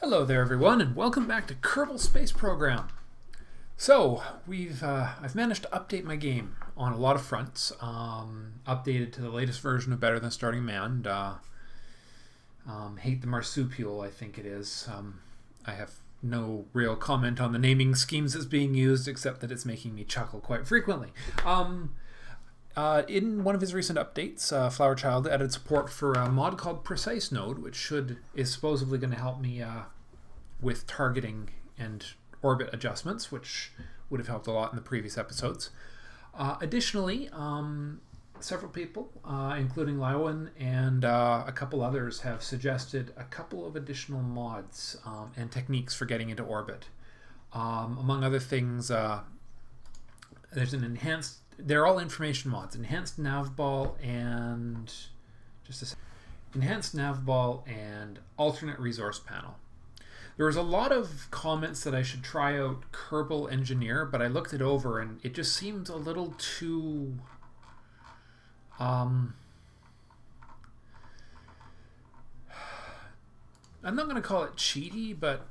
Hello there everyone and welcome back to Kerbal Space Program. So I've managed to update my game on a lot of fronts, updated to the latest version of Better Than Starting Man, Hate the Marsupial I think it is. I have no real comment on the naming schemes that's being used except that it's making me chuckle quite frequently. In one of his recent updates, Flowerchild added support for a mod called Precise Node, which is supposedly going to help me with targeting and orbit adjustments, which would have helped a lot in the previous episodes. Additionally, several people, including Lywin and a couple others, have suggested a couple of additional mods and techniques for getting into orbit. Among other things, there's an enhanced... They're all information mods. Enhanced navball and... Enhanced navball and alternate resource panel. There was a lot of comments that I should try out Kerbal Engineer, but I looked it over and it just seemed a little too... I'm not going to call it cheaty, but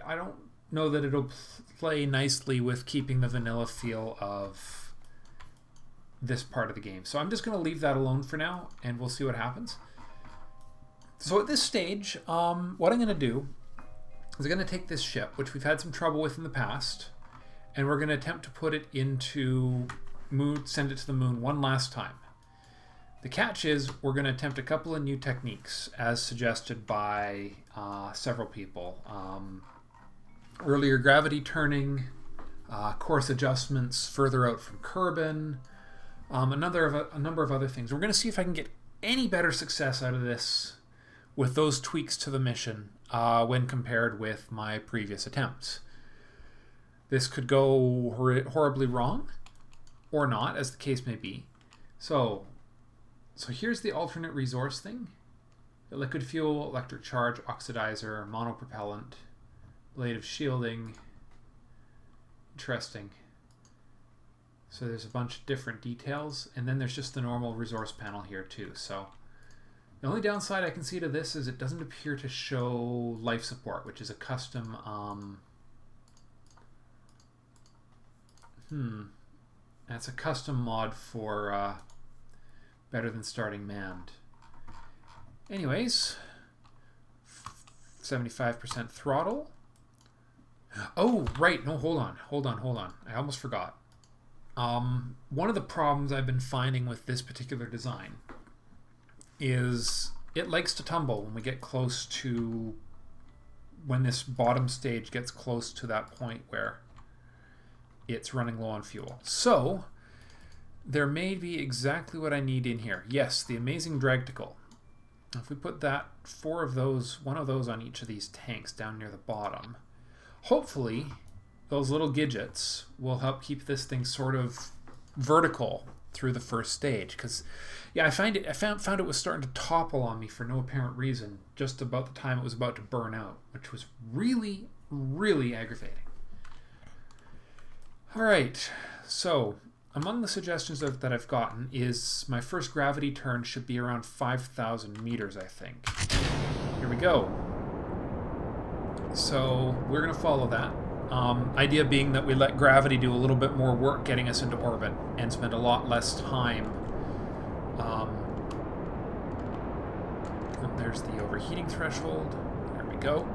I don't know that it'll play nicely with keeping the vanilla feel of this part of the game. So I'm just going to leave that alone for now, and we'll see what happens. So at this stage, what I'm going to do is I'm going to take this ship, which we've had some trouble with in the past, and we're going to attempt to put it into moon, send it to the moon one last time. The catch is we're going to attempt a couple of new techniques as suggested by several people. Earlier gravity turning, course adjustments further out from Kerbin, a number of other things. We're going to see if I can get any better success out of this with those tweaks to the mission when compared with my previous attempts. This could go horribly wrong, or not, as the case may be. So here's the alternate resource thing. The liquid fuel, electric charge, oxidizer, monopropellant, blade of shielding. Interesting. So there's a bunch of different details, and then there's just the normal resource panel here too. So the only downside I can see to this is it doesn't appear to show life support, which is a custom that's a custom mod for Better Than Starting Man. Anyways, 75% throttle. Oh, right. No, hold on. I almost forgot. One of the problems I've been finding with this particular design is it likes to tumble when we get close to... when this bottom stage gets close to that point where it's running low on fuel. So there may be exactly what I need in here. Yes, the amazing dragticle. If we put that, one of those on each of these tanks down near the bottom, hopefully those little gidgets will help keep this thing sort of vertical through the first stage. Because, yeah, I found it was starting to topple on me for no apparent reason just about the time it was about to burn out, which was really, really aggravating. All right, so among the suggestions that I've gotten is my first gravity turn should be around 5,000 meters, I think. Here we go. So we're going to follow that. Idea being that we let gravity do a little bit more work getting us into orbit and spend a lot less time. There's the overheating threshold. There we go.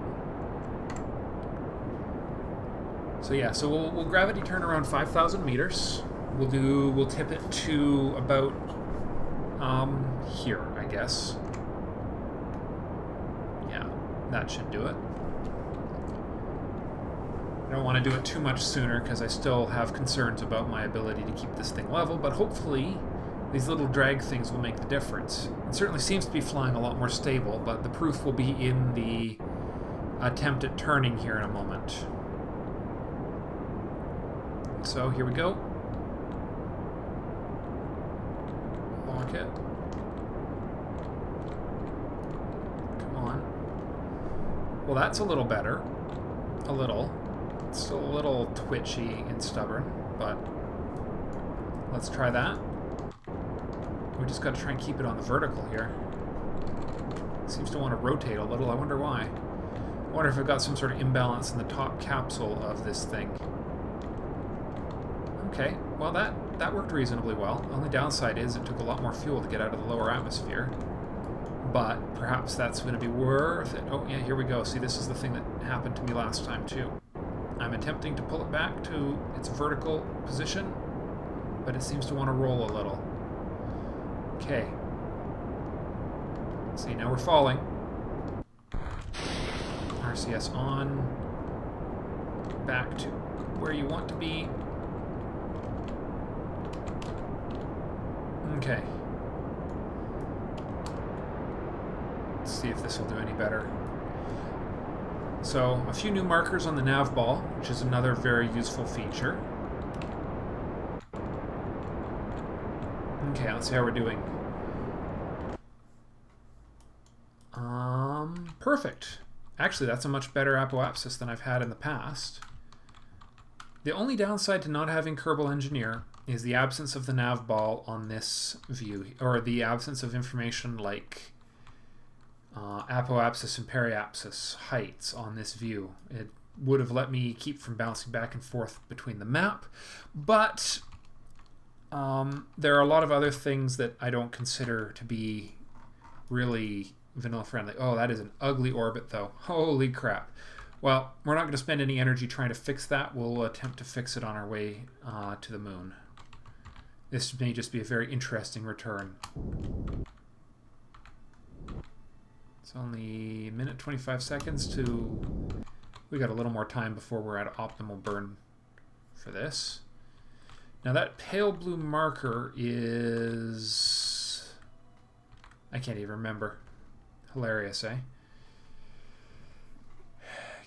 So yeah, so we'll gravity turn around 5,000 meters. We'll tip it to about here, I guess. Yeah, that should do it. I don't want to do it too much sooner because I still have concerns about my ability to keep this thing level, but hopefully these little drag things will make the difference. It certainly seems to be flying a lot more stable, but the proof will be in the attempt at turning here in a moment. So here we go. Lock it. Come on. Well, that's a little better. A little. It's still a little twitchy and stubborn, but let's try that. We just got to try and keep it on the vertical here. It seems to want to rotate a little. I wonder why. wonder if I've got some sort of imbalance in the top capsule of this thing. Okay, well that worked reasonably well. The only downside is it took a lot more fuel to get out of the lower atmosphere. But perhaps that's going to be worth it. Oh yeah, here we go. See, this is the thing that happened to me last time too. I'm attempting to pull it back to its vertical position, but it seems to want to roll a little. Okay. See, now we're falling. RCS on. Back to where you want to be. Okay. Let's see if this will do any better. So, a few new markers on the nav ball, which is another very useful feature. Okay, let's see how we're doing. Perfect. Actually, that's a much better apoapsis than I've had in the past. The only downside to not having Kerbal Engineer is the absence of the nav ball on this view, or the absence of information like apoapsis and periapsis heights on this view. It would have let me keep from bouncing back and forth between the map, but there are a lot of other things that I don't consider to be really vanilla friendly. Oh, that is an ugly orbit though. Holy crap. Well, we're not going to spend any energy trying to fix that. We'll attempt to fix it on our way to the moon. This may just be a very interesting return. It's only a minute 25 seconds to... We got a little more time before we're at optimal burn for this. Now that pale blue marker is... I can't even remember. Hilarious, eh?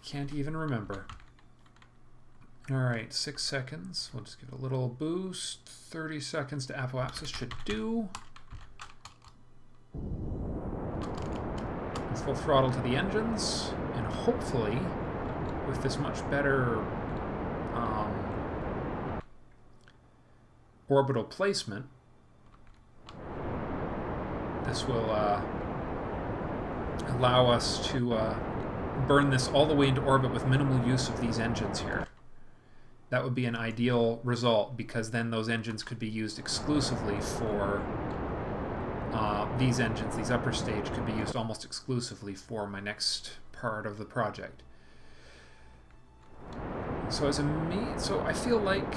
Can't even remember. Alright, 6 seconds. We'll just give it a little boost. 30 seconds to apoapsis should do. And full throttle to the engines. And hopefully, with this much better orbital placement, this will allow us to burn this all the way into orbit with minimal use of these engines here. That would be an ideal result, because then those engines could be used exclusively for these engines. These upper stage could be used almost exclusively for my next part of the project. So so I feel like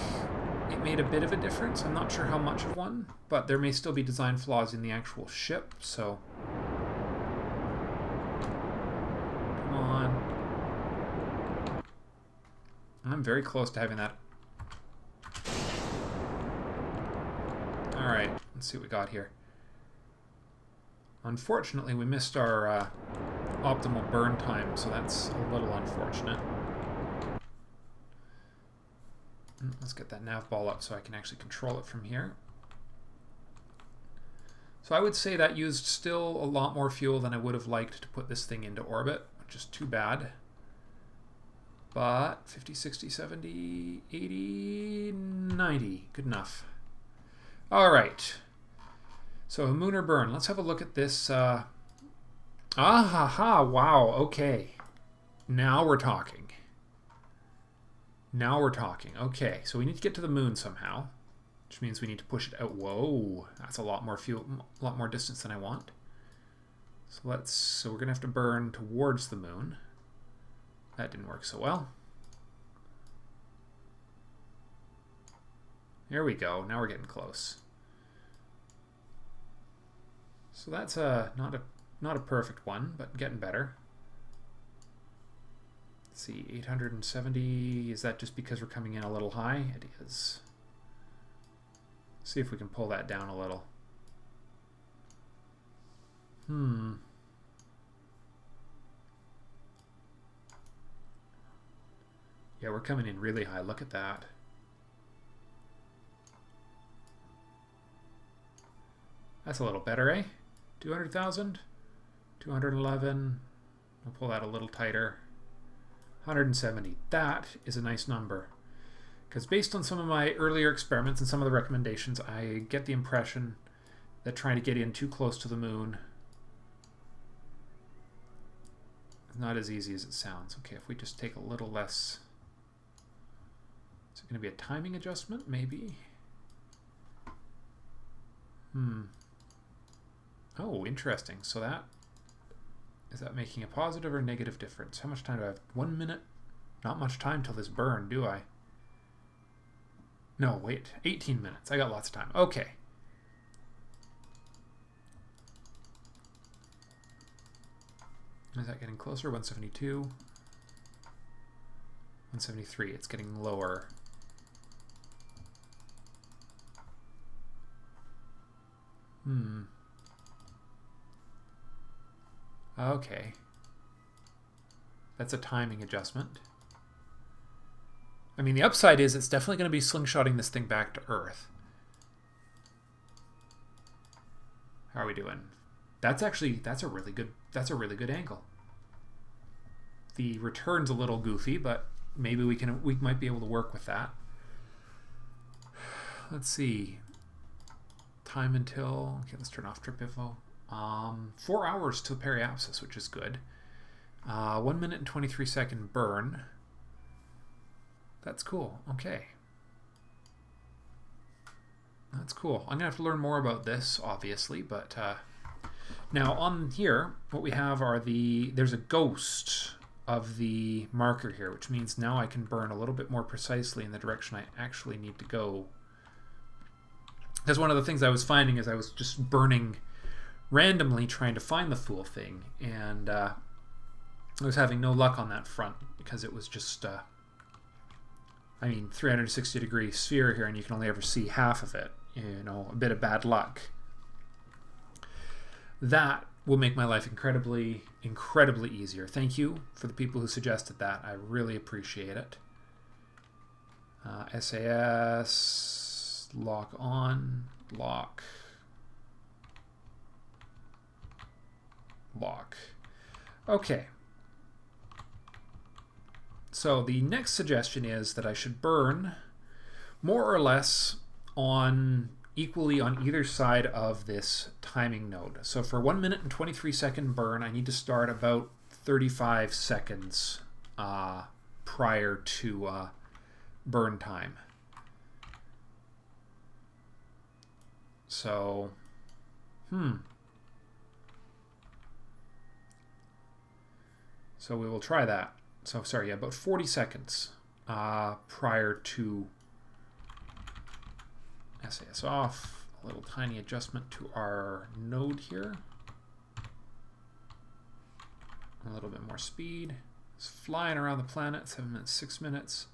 it made a bit of a difference. I'm not sure how much of one, but there may still be design flaws in the actual ship, so come on. I'm very close to having that. Alright, let's see what we got here. Unfortunately, we missed our optimal burn time, so that's a little unfortunate. Let's get that nav ball up so I can actually control it from here. So I would say that used still a lot more fuel than I would have liked to put this thing into orbit, which is too bad. But 50, 60, 70, 80, 90. Good enough. All right. So a Munar burn. Let's have a look at this. Wow. Okay. Now we're talking. Now we're talking. Okay. So we need to get to the moon somehow, which means we need to push it out. Whoa. That's a lot more fuel, a lot more distance than I want. So we're going to have to burn towards the moon. That didn't work so well. There we go. Now we're getting close. So that's not a perfect one, but getting better. Let's see, 870. Is that just because we're coming in a little high? It is. See if we can pull that down a little. Yeah, we're coming in really high. Look at that. That's a little better, eh? 200,000? 211. We'll pull that a little tighter. 170. That is a nice number. Because based on some of my earlier experiments and some of the recommendations, I get the impression that trying to get in too close to the moon not as easy as it sounds. Okay, if we just take a little less... Is it going to be a timing adjustment? Maybe. Oh, interesting. So that... Is that making a positive or negative difference? How much time do I have? 1 minute? Not much time till this burn, do I? No, wait. 18 minutes. I got lots of time. Okay. Is that getting closer? 172. 173. It's getting lower. Okay. That's a timing adjustment. I mean, the upside is it's definitely going to be slingshotting this thing back to Earth. How are we doing? That's a really good angle. The return's a little goofy, but maybe we might be able to work with that. Let's see. Time until... Okay, let's turn off trip info. 4 hours till periapsis, which is good. 1 minute and 23 second burn. That's cool. Okay. That's cool. I'm going to have to learn more about this, obviously, but now on here, what we have are there's a ghost of the marker here, which means now I can burn a little bit more precisely in the direction I actually need to go. Because one of the things I was finding is I was just burning randomly trying to find the fool thing, and I was having no luck on that front because it was just, I mean, 360 degree sphere here, and you can only ever see half of it. You know, a bit of bad luck. That will make my life incredibly, incredibly easier. Thank you for the people who suggested that. I really appreciate it. SAS, lock on, lock. Okay. So the next suggestion is that I should burn more or less equally on either side of this timing node. So for 1 minute and 23 second burn, I need to start about 35 seconds prior to burn time. So, So we will try that. So sorry, yeah, about 40 seconds prior to SAS off. A little tiny adjustment to our node here. A little bit more speed. It's flying around the planet. 7 minutes, 6 minutes,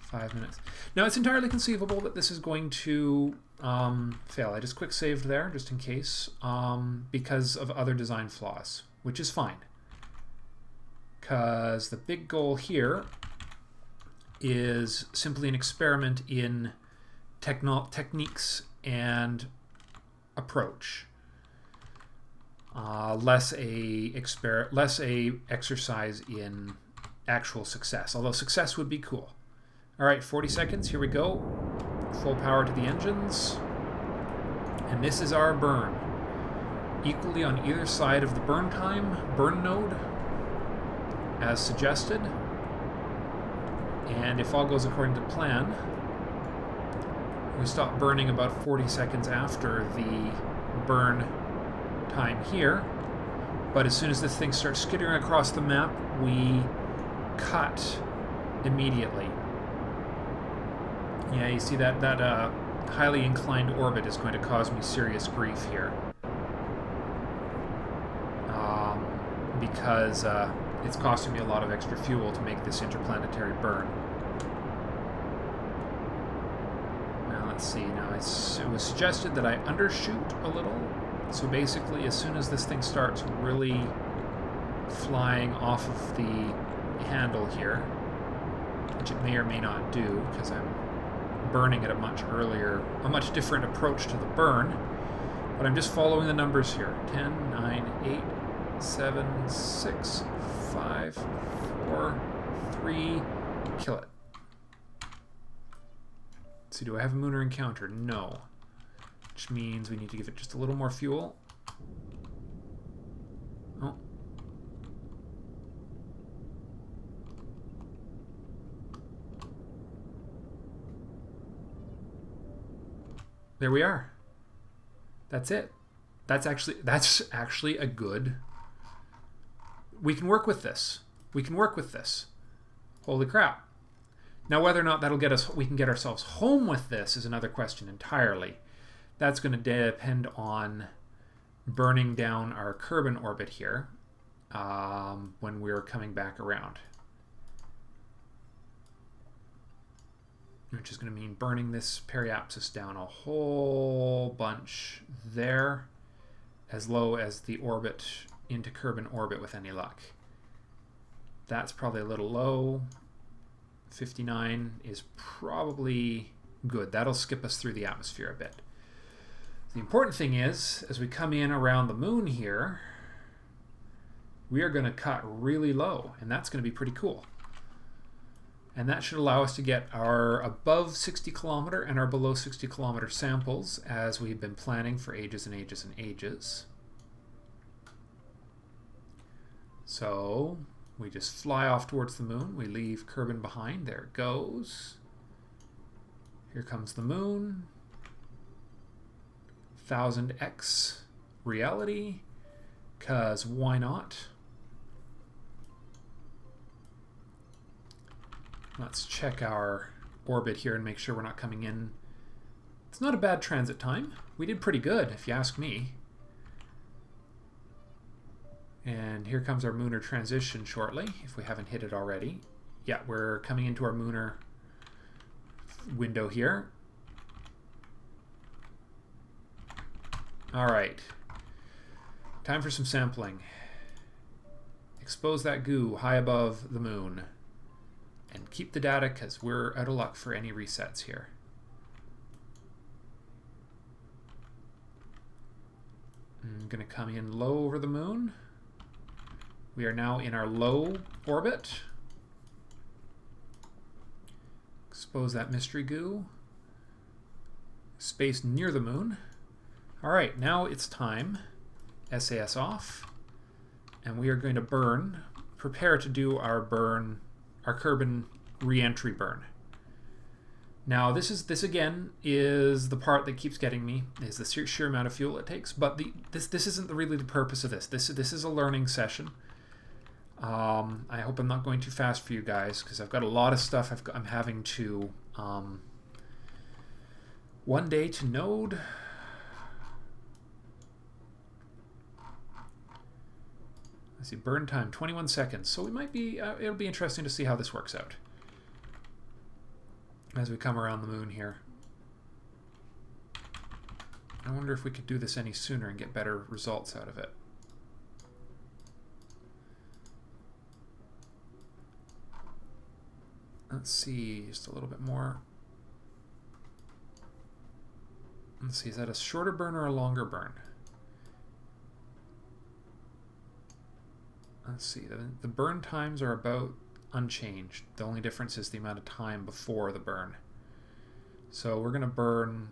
5 minutes. Now it's entirely conceivable that this is going to fail. I just quick saved there just in case because of other design flaws, which is fine. Because the big goal here is simply an experiment in techniques and approach, less a exercise in actual success. Although success would be cool. All right, 40 seconds. Here we go. Full power to the engines, and this is our burn. Equally on either side of the burn node, as suggested. And if all goes according to plan, we stop burning about 40 seconds after the burn time here. But as soon as this thing starts skittering across the map, we cut immediately. Yeah, you see that highly inclined orbit is going to cause me serious grief here. Because it's costing me a lot of extra fuel to make this interplanetary burn. Now let's see. Now it was suggested that I undershoot a little. So basically, as soon as this thing starts really flying off of the handle here, which it may or may not do because I'm burning at a much different approach to the burn, but I'm just following the numbers here. 10, 9, 8, 7, 6, 5, 4, 3, kill it. Let's see, do I have a Munar encounter? No. Which means we need to give it just a little more fuel. Oh. there we are. That's it. That's actually a good... We can work with this. We can work with this. Holy crap. Now, whether or not that'll get us, we can get ourselves home with this is another question entirely. That's going to depend on burning down our Kerbal orbit here when we're coming back around. Which is going to mean burning this periapsis down a whole bunch there, as low as the orbit into Kerbal orbit with any luck. That's probably a little low. 59 is probably good. That'll skip us through the atmosphere a bit. The important thing is, as we come in around the moon here, we are going to cut really low, and that's going to be pretty cool. And that should allow us to get our above 60 kilometer and our below 60 kilometer samples as we've been planning for ages and ages and ages. So we just fly off towards the moon. We leave Kerbal behind. There it goes. Here comes the moon. 1000x reality, because why not? Let's check our orbit here and make sure we're not coming in. It's not a bad transit time. We did pretty good, if you ask me. And here comes our Munar transition shortly, if we haven't hit it already. Yeah, we're coming into our Munar window here. All right. Time for some sampling. Expose that goo high above the moon. And keep the data because we're out of luck for any resets here. I'm going to come in low over the moon. We are now in our low orbit. Expose that mystery goo. Space near the moon. All right, now it's time. SAS off. And we are going to burn. Prepare to do our burn. Our Kerbal re-entry burn. Now this again is the part that keeps getting me, is the sheer amount of fuel it takes. But this isn't really the purpose of this. This is a learning session. I hope I'm not going too fast for you guys because I've got a lot of stuff I'm having to one day to node. Let's see, burn time, 21 seconds. So we might be, it'll be interesting to see how this works out as we come around the moon here. I wonder if we could do this any sooner and get better results out of it. Let's see, just a little bit more. Let's see, is that a shorter burn or a longer burn? Let's see, the burn times are about unchanged. The only difference is the amount of time before the burn. So we're going to burn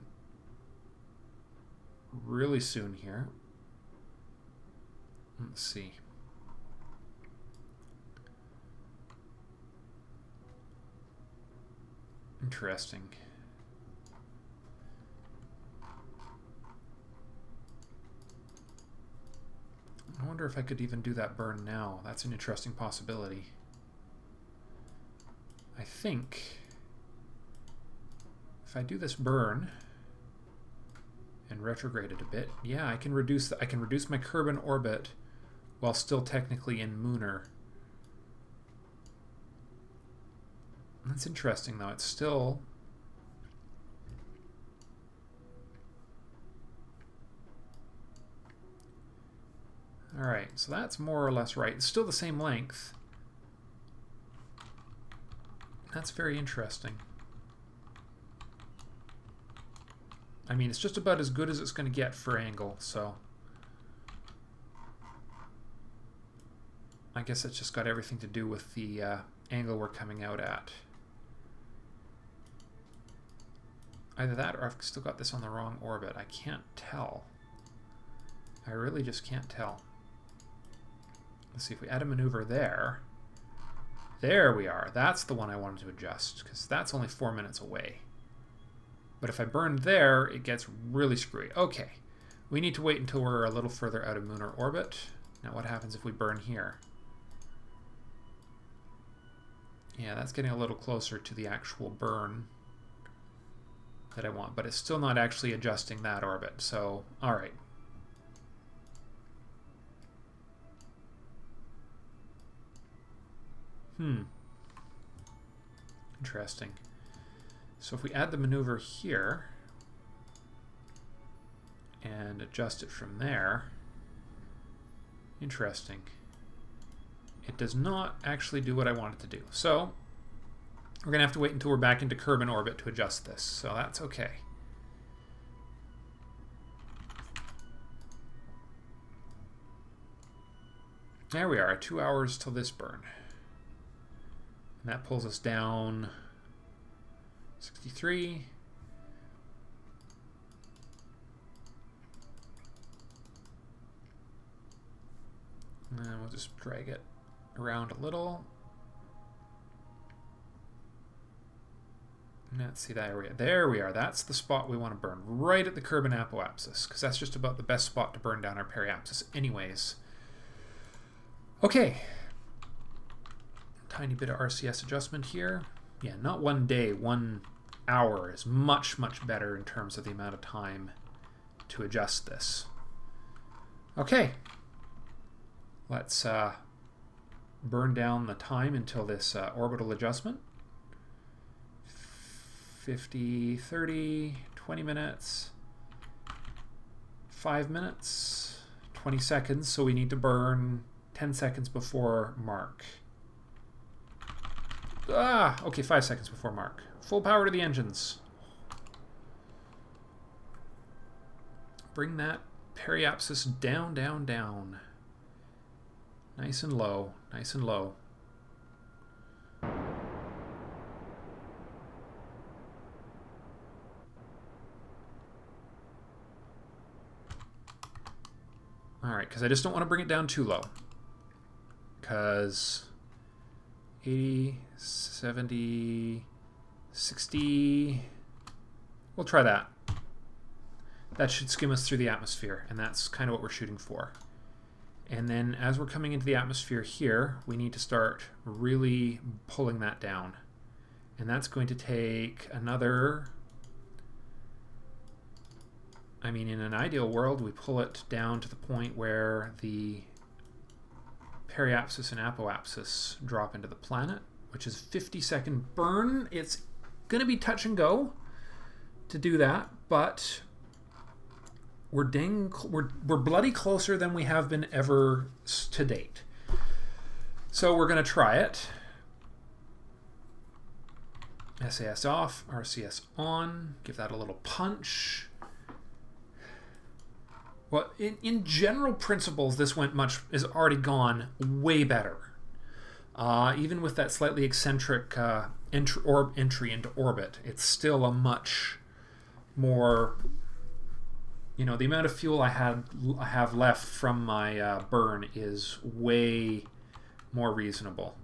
really soon here. Let's see. Interesting. I wonder if I could even do that burn now. That's an interesting possibility. I think if I do this burn and retrograde it a bit, yeah, I can reduce my Kerbal orbit while still technically in Munar. That's interesting though. It's still Alright, so that's more or less right. It's still the same length. That's very interesting. I mean, it's just about as good as it's going to get for angle, so I guess it's just got everything to do with the angle we're coming out at. Either that or I've still got this on the wrong orbit. I can't tell. I really just can't tell. Let's see if we add a maneuver there. There we are. That's the one I wanted to adjust because that's only 4 minutes away. But if I burn there, it gets really screwy. Okay, we need to wait until we're a little further out of Munar orbit. Now what happens if we burn here? Yeah, that's getting a little closer to the actual burn that I want, but it's still not actually adjusting that orbit. So, all right. Interesting. So if we add the maneuver here and adjust it from there, interesting. It does not actually do what I want it to do. So we're going to have to wait until we're back into Kerbal orbit to adjust this. So that's okay. There we are, 2 hours till this burn. And that pulls us down 63. And we'll just drag it around a little. Let's see, there we are. That's the spot we want to burn, right at the Kerbal apoapsis, because that's just about the best spot to burn down our periapsis anyways. Okay. Tiny bit of RCS adjustment here. Yeah, not 1 day, 1 hour is much, much better in terms of the amount of time to adjust this. Okay. Let's burn down the time until this orbital adjustment. 50, 30, 20 minutes, 5 minutes, 20 seconds, so we need to burn 10 seconds before mark. Okay, 5 seconds before mark. Full power to the engines. Bring that periapsis down, down, down. Nice and low, nice and low. All right, because I just don't want to bring it down too low. Because 80, 70, 60, we'll try that. That should skim us through the atmosphere, and that's kind of what we're shooting for. And then as we're coming into the atmosphere here, we need to start really pulling that down. And that's going to take another... I mean, in an ideal world, we pull it down to the point where the periapsis and apoapsis drop into the planet, which is 50-second burn. It's going to be touch and go to do that, but we're bloody closer than we have been ever to date. So we're going to try it. SAS off, RCS on, give that a little punch. Well, in general principles, this is already gone way better. Even with that slightly eccentric entry into orbit, it's still a much more, the amount of fuel I have left from my burn is way more reasonable.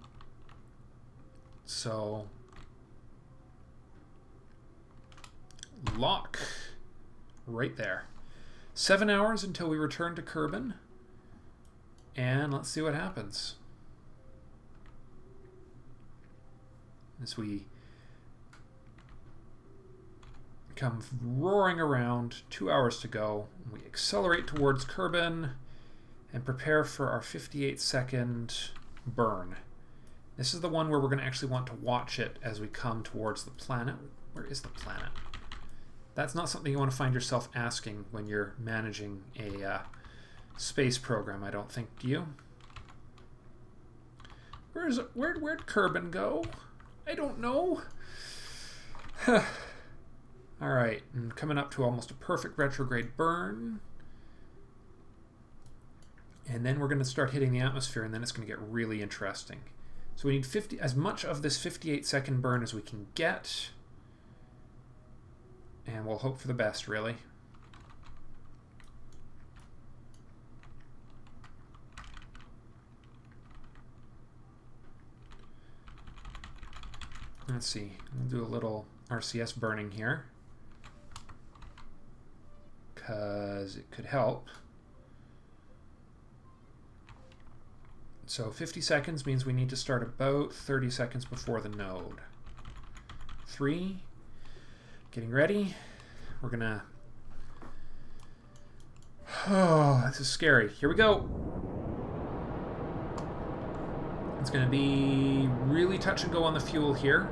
So, lock right there. 7 hours until we return to Kerbal, and let's see what happens. As we come roaring around, 2 hours to go, we accelerate towards Kerbal and prepare for our 58-second burn. This is the one where we're going to actually want to watch it as we come towards the planet. Where is the planet? That's not something you want to find yourself asking when you're managing a space program, I don't think. Do you? Where'd Kerbal go? I don't know. All right, and coming up to almost a perfect retrograde burn. And then we're going to start hitting the atmosphere, and then it's going to get really interesting. So we need as much of this 58-second burn as we can get. And we'll hope for the best, really. Let's see. We'll do a little RCS burning here. because it could help. So 50 seconds means we need to start about 30 seconds before the node. 3, getting ready. We're gonna, oh, this is scary. Here we go. It's gonna be really touch and go on the fuel here.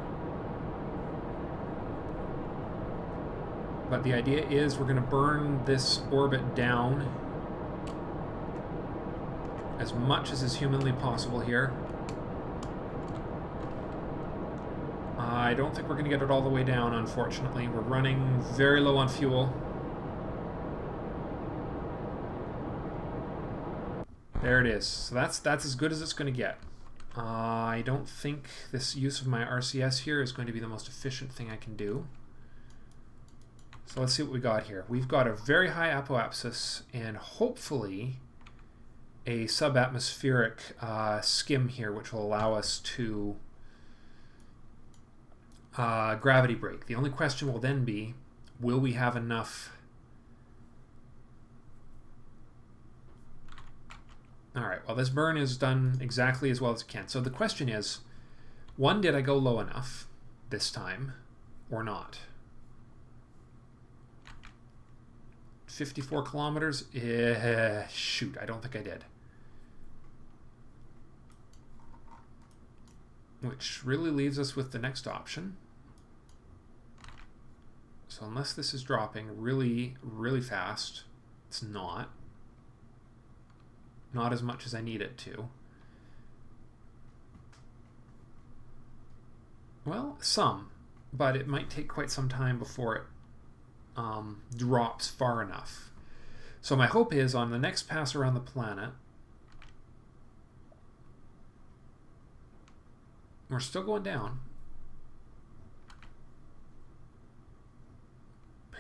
But the idea is we're gonna burn this orbit down as much as is humanly possible here. I don't think we're going to get it all the way down, unfortunately. We're running very low on fuel. There it is. So that's as good as it's going to get. I don't think this use of my RCS here is going to be the most efficient thing I can do. So let's see what we got here. We've got a very high apoapsis and hopefully a subatmospheric skim here, which will allow us to gravity brake. The only question will then be, will we have enough? All right, well, this burn is done exactly as well as it can. So the question is, one, did I go low enough this time or not? 54 kilometers? Shoot, I don't think I did. Which really leaves us with the next option. So unless this is dropping really, really fast, it's not. Not as much as I need it to. Well, some, but it might take quite some time before it drops far enough. So my hope is on the next pass around the planet, we're still going down.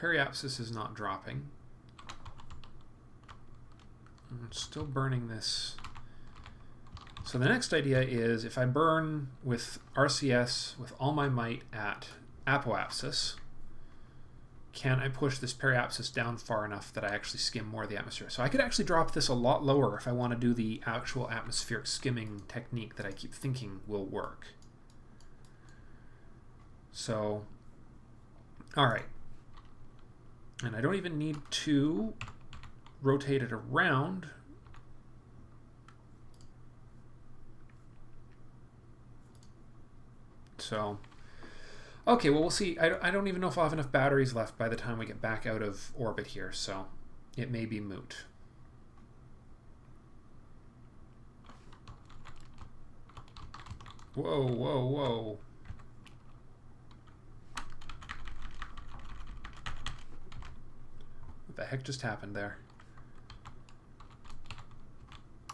Periapsis is not dropping. I'm still burning this. So the next idea is if I burn with RCS with all my might at apoapsis, can I push this periapsis down far enough that I actually skim more of the atmosphere? So I could actually drop this a lot lower if I want to do the actual atmospheric skimming technique that I keep thinking will work. So, all right. And I don't even need to rotate it around. So, okay, well, we'll see. I don't even know if I'll have enough batteries left by the time we get back out of orbit here, so it may be moot. Whoa, whoa, whoa. What the heck just happened there?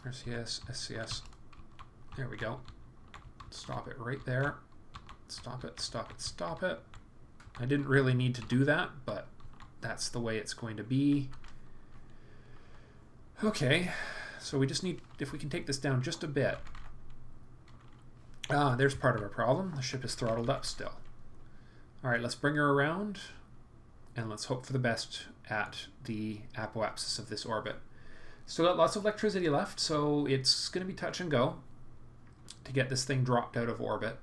RCS, SCS. There we go. Stop it right there. Stop it, stop it, stop it. I didn't really need to do that, but that's the way it's going to be. Okay, so we just need, if we can take this down just a bit. Ah, there's part of our problem. The ship is throttled up still. All right, let's bring her around, and let's hope for the best at the apoapsis of this orbit. Still got lots of electricity left, so it's going to be touch and go to get this thing dropped out of orbit.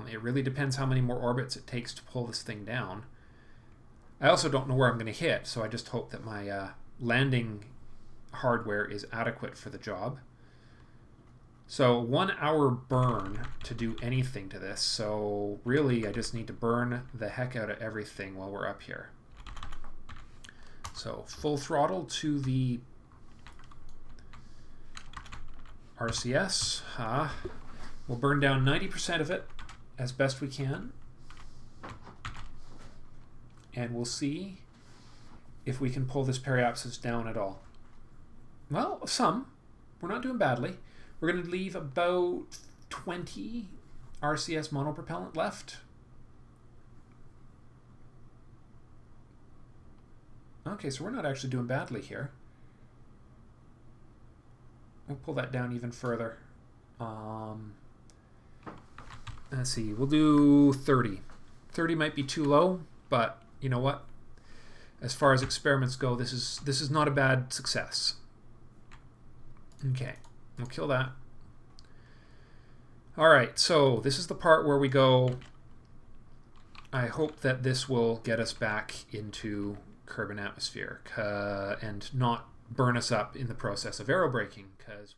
It really depends how many more orbits it takes to pull this thing down. I also don't know where I'm going to hit, so I just hope that my landing hardware is adequate for the job. So 1 hour burn to do anything to this, so really I just need to burn the heck out of everything while we're up here. So full throttle to the RCS. We'll burn down 90% of it as best we can. And we'll see if we can pull this periapsis down at all. Well, some. We're not doing badly. We're going to leave about 20 RCS monopropellant left. Okay, so we're not actually doing badly here. We'll pull that down even further. Let's see, we'll do 30. 30 might be too low, but you know what? as far as experiments go, this is not a bad success. Okay, we'll kill that. All right, so this is the part where we go. I hope that this will get us back into Kerbal atmosphere and not burn us up in the process of aerobraking, because